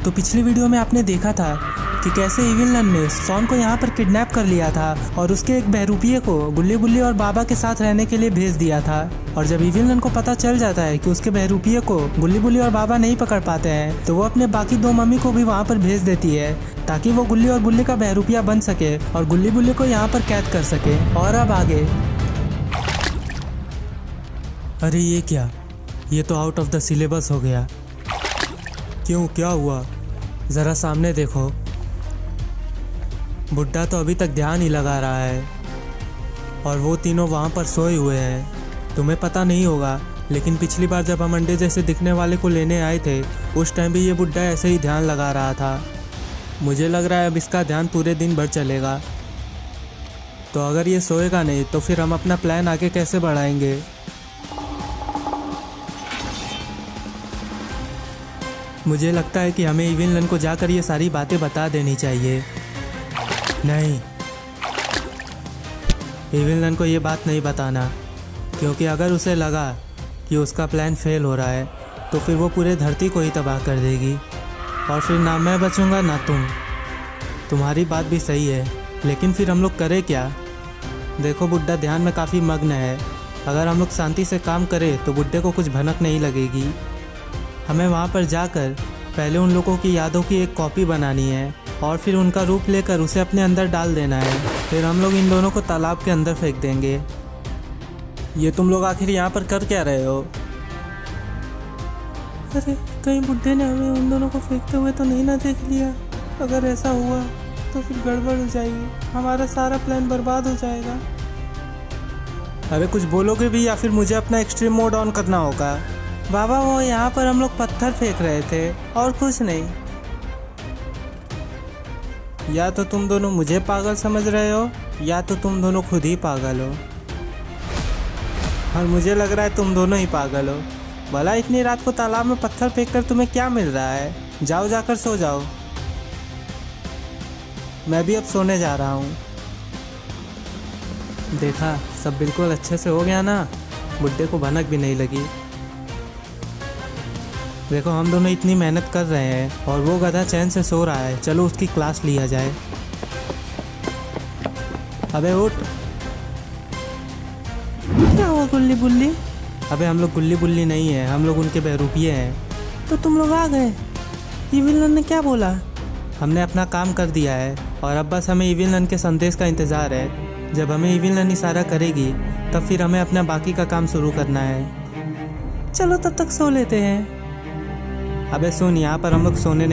तो पिछली वीडियो में आपने देखा था कि कैसे इविल नन ने शॉन को यहाँ पर किडनैप कर लिया था और उसके एक बहरूपिये को गुल्ली बुल्ली और बाबा के साथ रहने के लिए भेज दिया था। और जब इविल नन को पता चल जाता है कि उसके बहरूपिये को गुल्ली बुल्ली और बाबा नहीं पकड़ पाते हैं तो वो अपने बाकी 2 मम्मी को भी वहाँ पर भेज देती है ताकि वो गुल्ली और बुल्ली का बहरूपिया बन सके और गुल्ली बुल्ली को यहाँ पर कैद कर सके। और अब आगे, अरे ये क्या, ये तो आउट ऑफ द सिलेबस हो गया। क्यों, क्या हुआ? ज़रा सामने देखो। बुड्ढा तो अभी तक ध्यान ही लगा रहा है और वो तीनों वहाँ पर सोए हुए हैं। तुम्हें पता नहीं होगा लेकिन पिछली बार जब हम अंडे जैसे दिखने वाले को लेने आए थे उस टाइम भी ये बुड्ढा ऐसे ही ध्यान लगा रहा था। मुझे लग रहा है अब इसका ध्यान पूरे दिन भर चलेगा। तो अगर ये सोएगा नहीं तो फिर हम अपना प्लान आगे कैसे बढ़ाएंगे? मुझे लगता है कि हमें इविल नन को जाकर ये सारी बातें बता देनी चाहिए। नहीं, इविल नन को ये बात नहीं बताना, क्योंकि अगर उसे लगा कि उसका प्लान फेल हो रहा है तो फिर वो पूरे धरती को ही तबाह कर देगी और फिर ना मैं बचूंगा ना तुम। तुम्हारी बात भी सही है, लेकिन फिर हम लोग करें क्या? देखो, बुड्ढा ध्यान में काफ़ी मग्न है। अगर हम लोग शांति से काम करें तो बुड्ढे को कुछ भनक नहीं लगेगी। हमें वहाँ पर जाकर पहले उन लोगों की यादों की एक कॉपी बनानी है और फिर उनका रूप लेकर उसे अपने अंदर डाल देना है। फिर हम लोग इन दोनों को तालाब के अंदर फेंक देंगे। ये तुम लोग आखिर यहाँ पर कर क्या रहे हो? अरे कहीं बुड्ढे ने हमें उन दोनों को फेंकते हुए तो नहीं ना देख लिया? अगर ऐसा हुआ तो फिर गड़बड़ हो जाएगी, हमारा सारा प्लान बर्बाद हो जाएगा। अरे कुछ बोलोगे भी या फिर मुझे अपना एक्सट्रीम मोड ऑन करना होगा? बाबा, वो यहाँ पर हम लोग पत्थर फेंक रहे थे और कुछ नहीं। या तो तुम दोनों मुझे पागल समझ रहे हो या तो तुम दोनों खुद ही पागल हो, और मुझे लग रहा है तुम दोनों ही पागल हो। भला इतनी रात को तालाब में पत्थर फेंककर तुम्हें क्या मिल रहा है? जाओ, जाकर सो जाओ। मैं भी अब सोने जा रहा हूँ। देखा, सब बिल्कुल अच्छे से हो गया ना, बुड्ढे को भनक भी नहीं लगी। देखो, हम दोनों इतनी मेहनत कर रहे हैं और वो गधा चैन से सो रहा है। चलो उसकी क्लास लिया जाए। अबे उठ। क्या हुआ गुल्ली बुल्ली? अबे हम लोग गुल्ली बुल्ली नहीं है, हम लोग उनके बहरूपिये हैं। तो तुम लोग आ गए? इविल नन ने क्या बोला? हमने अपना काम कर दिया है और अब बस हमें इविल नन के संदेश का इंतज़ार है। जब हमें इविल नन इशारा करेगी तब फिर हमें अपना बाकी का काम शुरू करना है। चलो तब तक सो लेते हैं। अबे सुन, यहाँ पर हम लोग सोने